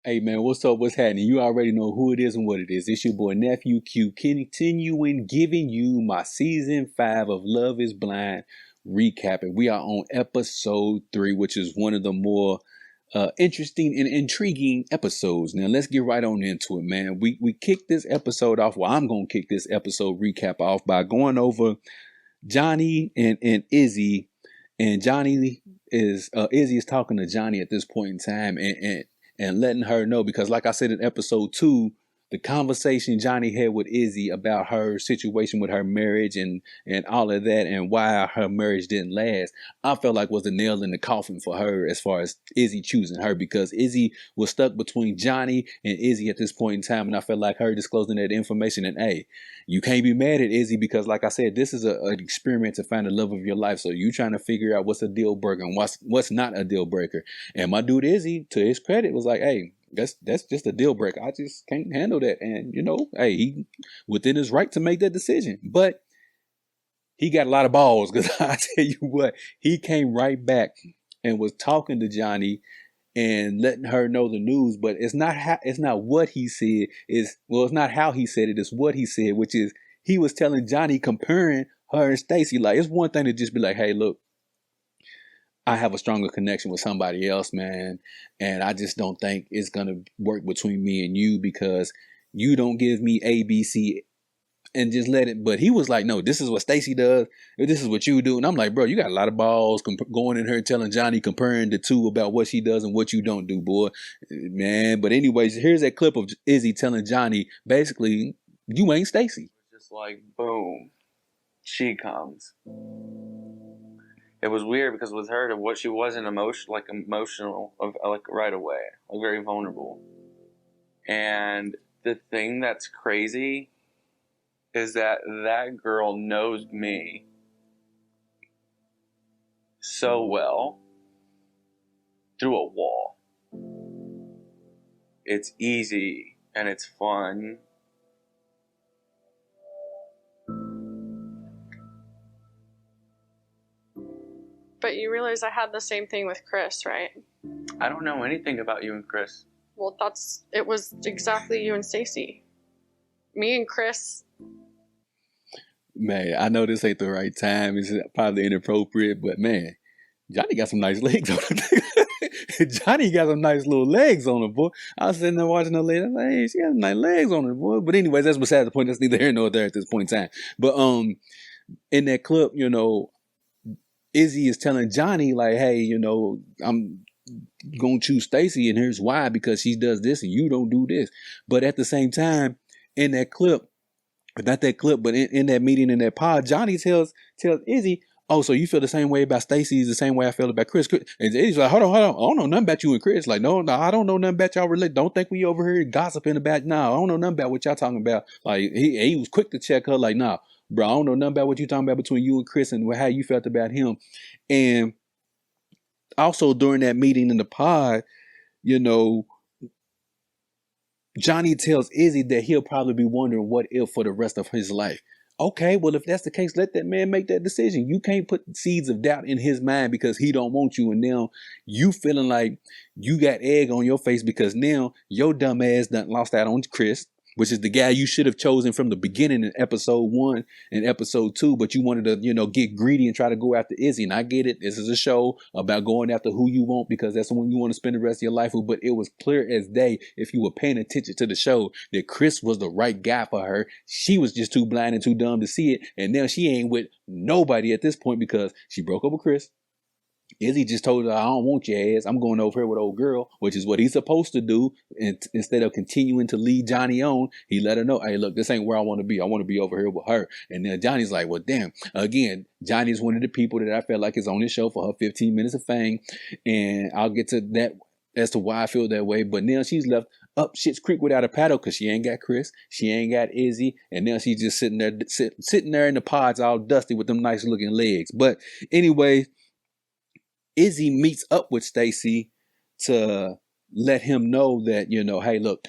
Hey man, what's up? What's happening? You already know who it is and what it is. It's your boy Nephew Q, continuing giving you my season 5 of Love is Blind recapping. We are on episode 3, which is one of the more interesting and intriguing episodes. Now let's get right on into it, man. We kicked this episode off. Well, I'm gonna kick this episode recap off by going over Johnie and Izzy. And Johnie is Izzy is talking to Johnie at this point in time, and letting her know, because like I said in episode 2, the conversation Johnie had with Izzy about her situation with her marriage and all of that, and why her marriage didn't last, I felt like was the nail in the coffin for her as far as Izzy choosing her, because Izzy was stuck between Johnie and Izzy at this point in time, and I felt like her disclosing that information, and hey, you can't be mad at Izzy, because like I said, this is an experiment to find the love of your life, so you trying to figure out what's a deal breaker and what's not a deal breaker. And my dude Izzy, to his credit, was like, hey, that's just a deal breaker. I just can't handle that. And hey, he within his right to make that decision. But he got a lot of balls, because I tell you what, he came right back and was talking to Johnie and letting her know the news. But it's not what he said. It's not how he said it. It's what he said, which is he was telling Johnie, comparing her and Stacy. Like, it's one thing to just be like, hey, look, I have a stronger connection with somebody else, man. And I just don't think it's going to work between me and you, because you don't give me ABC and just let it. But he was like, no, this is what Stacy does. This is what you do. And I'm like, bro, you got a lot of balls going in here telling Johnie, comparing the two about what she does and what you don't do, boy. Man. But anyways, here's that clip of Izzy telling Johnie, basically, you ain't Stacy. Just like, boom, she comes. It was weird because with her, what she wasn't emotional right away, like very vulnerable. And the thing that's crazy is that girl knows me so well through a wall. It's easy and it's fun. But you realize I had the same thing with Chris, right? I don't know anything about you and Chris. Well, it was exactly you and Stacy. Me and Chris. Man, I know this ain't the right time. It's probably inappropriate, but man, Johnie got some nice legs on him. Johnie got some nice little legs on him, boy. I was sitting there watching her legs. I was like, hey, she got some nice legs on her, boy. But anyways, that's beside the point. That's neither here nor there at this point in time. But in that clip, Izzy is telling Johnie, like, hey, I'm gonna choose Stacy, and here's why, because she does this and you don't do this. But at the same time, in that clip, not that clip, but in that meeting, in that pod, Johnie tells Izzy, oh, so you feel the same way about Stacy the same way I feel about Chris. And Izzy's like, hold on, I don't know nothing about you and Chris. Like, no, I don't know nothing about y'all relate. Don't think we over here gossiping about. No, I don't know nothing about what y'all talking about. Like, he was quick to check her, like, nah, bro, I don't know nothing about what you talking about between you and Chris and how you felt about him. And also during that meeting in the pod, Johnie tells Izzy that he'll probably be wondering what if for the rest of his life. Okay, well, if that's the case, let that man make that decision. You can't put seeds of doubt in his mind because he don't want you, and now you feeling like you got egg on your face because now your dumb ass done lost out on Chris, which is the guy you should have chosen from the beginning in episode 1 and episode 2, but you wanted to, get greedy and try to go after Izzy. And I get it. This is a show about going after who you want, because that's the one you want to spend the rest of your life with. But it was clear as day, if you were paying attention to the show, that Chris was the right guy for her. She was just too blind and too dumb to see it. And now she ain't with nobody at this point because she broke up with Chris. Izzy just told her, I don't want your ass. I'm going over here with old girl, which is what he's supposed to do. And instead of continuing to lead Johnie on, he let her know, hey, look, this ain't where I want to be. I want to be over here with her. And then Johnny's like, well, damn. Again, Johnny's one of the people that I felt like is on this show for her 15 minutes of fame. And I'll get to that as to why I feel that way. But now she's left up Shit's Creek without a paddle because she ain't got Chris. She ain't got Izzy. And now she's just sitting there in the pods all dusty with them nice looking legs. But anyway, Izzy meets up with Stacy to let him know that, hey, look,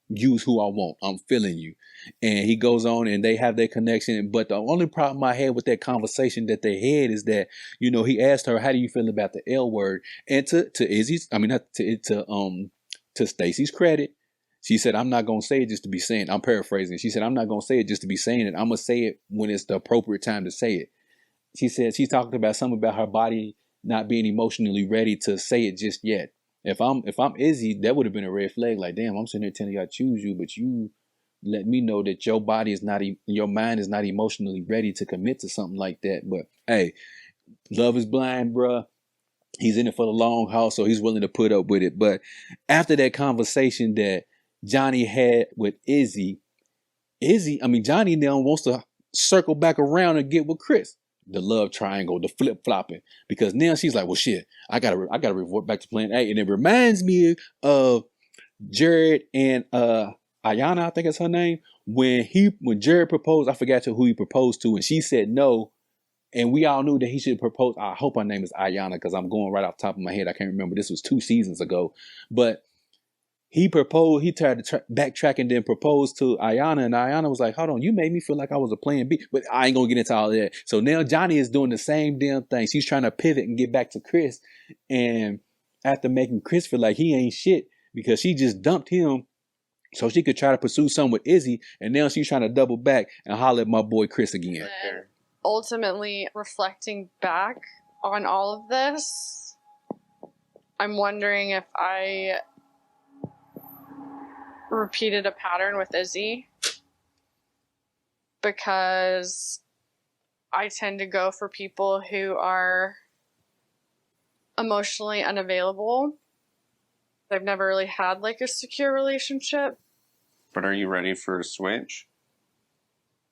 use who I want. I'm feeling you. And he goes on and they have their connection. But the only problem I had with that conversation that they had is that, he asked her, how do you feel about the L word? And to Izzy's, I mean, not to to Stacy's credit, she said, I'm not going to say it just to be saying, I'm paraphrasing. She said, I'm not going to say it just to be saying it. I'm going to say it when it's the appropriate time to say it. She said, she talked about something about her body not being emotionally ready to say it just yet. If I'm Izzy, that would have been a red flag. Like, damn, I'm sitting here telling you I choose you, but you let me know that your body is not, your mind is not emotionally ready to commit to something like that. But hey, love is blind, bruh. He's in it for the long haul, so he's willing to put up with it. But after that conversation that Johnie had with Johnie now wants to circle back around and get with Chris. The love triangle, the flip flopping, because now she's like, well, shit, I gotta revert back to plan A, and it reminds me of Jared and Aailyah, I think that's her name. When Jared proposed, I forgot who he proposed to, and she said no, and we all knew that he should propose. I hope her name is Aailyah because I'm going right off the top of my head. I can't remember. This was 2 seasons ago, but he proposed. He tried to backtrack and then proposed to Aailyah, and Aailyah was like, "Hold on, you made me feel like I was a plan B." But I ain't gonna get into all of that. So now Johnie is doing the same damn thing. She's trying to pivot and get back to Chris, and after making Chris feel like he ain't shit because she just dumped him, so she could try to pursue something with Izzy, and now she's trying to double back and holler at my boy Chris again. And ultimately, reflecting back on all of this, I'm wondering if I repeated a pattern with Izzy, because I tend to go for people who are emotionally unavailable. I've never really had like a secure relationship. But are you ready for a switch?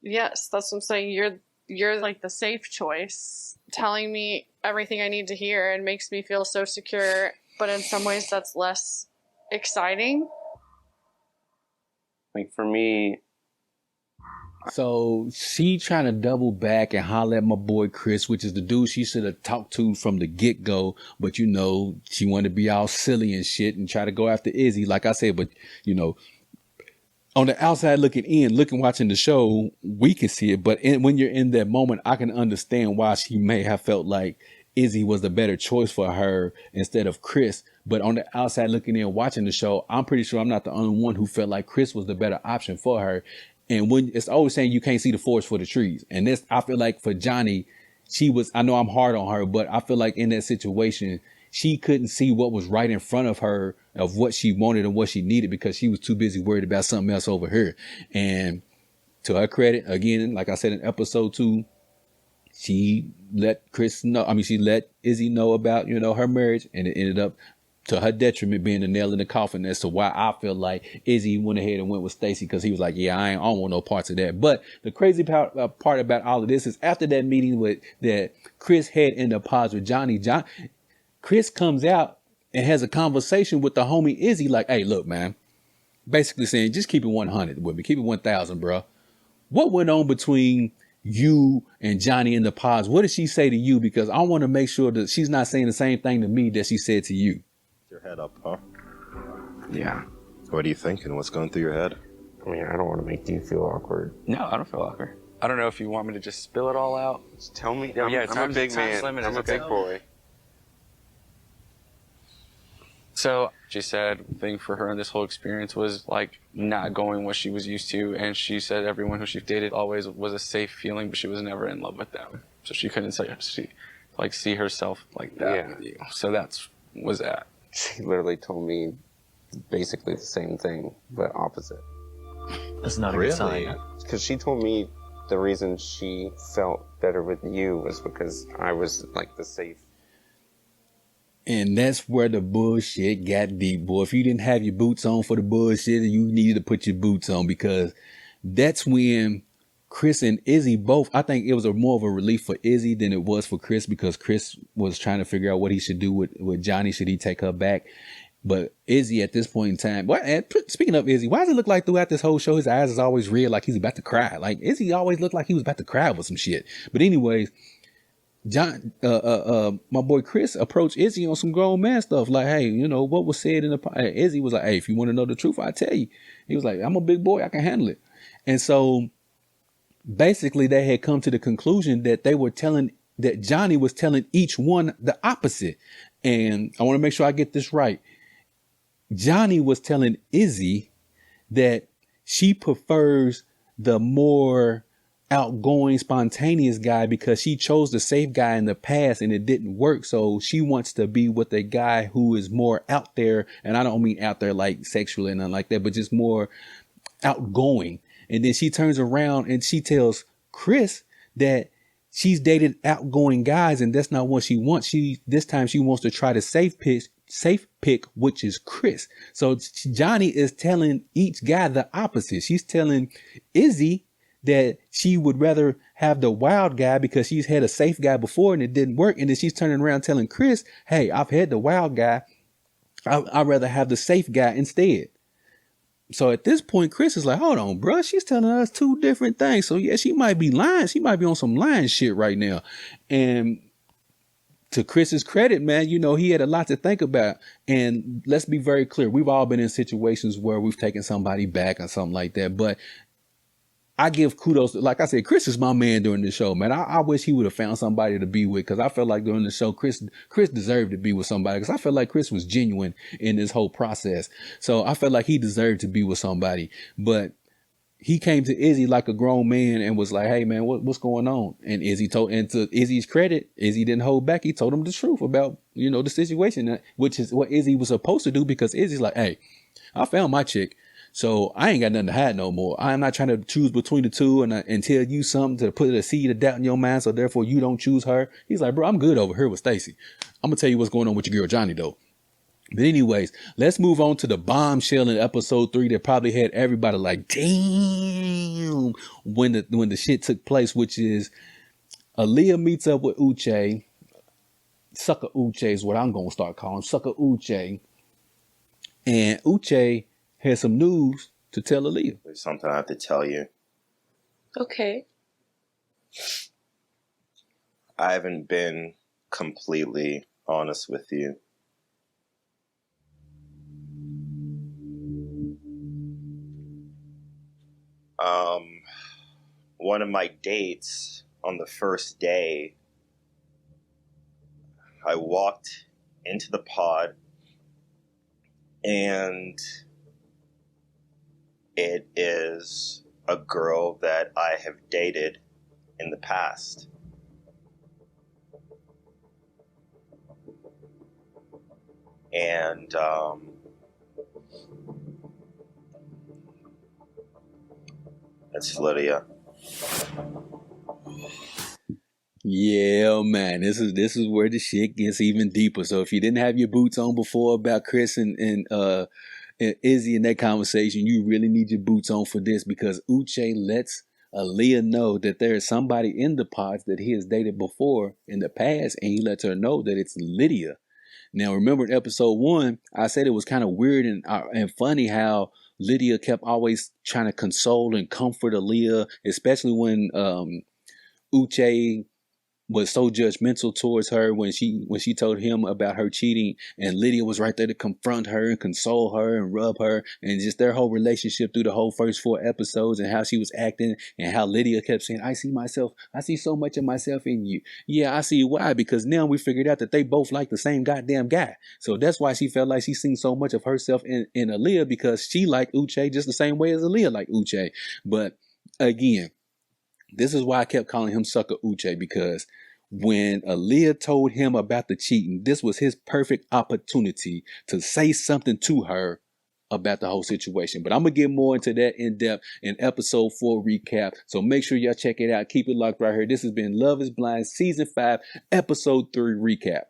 Yes, that's what I'm saying. You're like the safe choice, telling me everything I need to hear and makes me feel so secure, but in some ways that's less exciting. Like for me, so she trying to double back and holler at my boy Chris, which is the dude she should have talked to from the get-go. But, you know, she wanted to be all silly and shit and try to go after Izzy, like I said. But, you know, on the outside watching the show, we can see it. But when you're in that moment, I can understand why she may have felt like Izzy was the better choice for her instead of Chris. But on the outside looking in, watching the show, I'm pretty sure I'm not the only one who felt like Chris was the better option for her. And when it's always saying you can't see the forest for the trees. And this, I feel like for Johnie, I know I'm hard on her, but I feel like in that situation, she couldn't see what was right in front of her of what she wanted and what she needed because she was too busy worried about something else over here. And to her credit, again, like I said in episode 2, she let Izzy know about, you know, her marriage, and it ended up to her detriment being the nail in the coffin as to why I feel like Izzy went ahead and went with Stacy, because he was like, yeah, I don't want no parts of that. But the crazy part about all of this is after that meeting that Chris had in the pods with Johnie, Chris comes out and has a conversation with the homie Izzy like, hey, look, man, basically saying, just keep it 100 with me. Keep it 1,000, bro. What went on between you and Johnie in the pods? What did she say to you? Because I want to make sure that she's not saying the same thing to me that she said to you. Your head up, huh? Yeah. What are you thinking? What's going through your head? I mean, I don't want to make you feel awkward. No, I don't feel awkward. I don't know if you want me to just spill it all out. Just tell me. Yeah, I'm a big man. I'm a big boy. So she said the thing for her in this whole experience was like not going what she was used to, and she said everyone who she dated always was a safe feeling, but she was never in love with them. So she couldn't see herself like that with you. So was that. She literally told me basically the same thing, but opposite. That's not a good sign. Because she told me the reason she felt better with you was because I was like the safe. And that's where the bullshit got deep, boy. If you didn't have your boots on for the bullshit, you needed to put your boots on, because that's when Chris and Izzy both, I think it was more of a relief for Izzy than it was for Chris, because Chris was trying to figure out what he should do with Johnie. Should he take her back? But Izzy at this point in time, and speaking of Izzy, why does it look like throughout this whole show his eyes is always red, like he's about to cry? Like Izzy always looked like he was about to cry with some shit. But anyways, my boy Chris approached Izzy on some grown man stuff. Like, hey, you know, what was said in the Izzy was like, hey, if you want to know the truth, I'll tell you. He was like, I'm a big boy, I can handle it. And so basically they had come to the conclusion that that Johnie was telling each one the opposite. And I want to make sure I get this right. Johnie was telling Izzy that she prefers the more outgoing, spontaneous guy because she chose the safe guy in the past and it didn't work. So she wants to be with a guy who is more out there. And I don't mean out there like sexually and nothing like that, but just more outgoing. And then she turns around and she tells Chris that she's dated outgoing guys and that's not what she wants. This time she wants to try the safe pick, which is Chris. So Johnie is telling each guy the opposite. She's telling Izzy that she would rather have the wild guy because she's had a safe guy before and it didn't work. And then she's turning around telling Chris, hey, I've had the wild guy. I'd rather have the safe guy instead. So at this point, Chris is like, hold on, bro. She's telling us two different things. So yeah, she might be lying. She might be on some lying shit right now. And to Chris's credit, man, you know, he had a lot to think about. And let's be very clear. We've all been in situations where we've taken somebody back or something like that. But I give kudos. Like I said, Chris is my man during the show, man. I wish he would have found somebody to be with because I felt like during the show, Chris deserved to be with somebody because I felt like Chris was genuine in this whole process. So I felt like he deserved to be with somebody. But he came to Izzy like a grown man and was like, hey, man, what's going on? And Izzy told, and to Izzy's credit, Izzy didn't hold back. He told him the truth about, you know, the situation, which is what Izzy was supposed to do because Izzy's like, hey, I found my chick. So I ain't got nothing to hide no more. I'm not trying to choose between the two and tell you something to put a seed of doubt in your mind. So therefore you don't choose her. He's like, bro, I'm good over here with Stacy. I'm going to tell you what's going on with your girl, Johnie, though. But anyways, let's move on to the bombshell in episode 3 that probably had everybody like, damn, when the shit took place, which is Aailyah meets up with Uche. Sucker Uche is what I'm going to start calling Sucker Uche. And Uche has some news to tell Aailyah. There's something I have to tell you. Okay. I haven't been completely honest with you. One of my dates on the first day, I walked into the pod and it is a girl that I have dated in the past. And it's Lydia. Yeah, man, this is where the shit gets even deeper. So if you didn't have your boots on before about Chris and Izzy in that conversation, you really need your boots on for this because Uche lets Aailyah know that there is somebody in the pods that he has dated before in the past, and he lets her know that it's Lydia. Now, remember in episode 1, I said it was kind of weird and funny how Lydia kept always trying to console and comfort Aailyah, especially when Uche was so judgmental towards her when she told him about her cheating, and Lydia was right there to confront her and console her and rub her, and just their whole relationship through the whole first 4 episodes and how she was acting and how Lydia kept saying, I see so much of myself in you. Yeah, I see why, because now we figured out that they both like the same goddamn guy. So that's why she felt like she seen so much of herself in Aailyah, because she liked Uche just the same way as Aailyah liked Uche. But again, this is why I kept calling him Sucker Uche, because when Aailyah told him about the cheating, this was his perfect opportunity to say something to her about the whole situation. But I'm going to get more into that in depth in episode 4 recap. So make sure y'all check it out. Keep it locked right here. This has been Love is Blind season 5, episode 3 recap.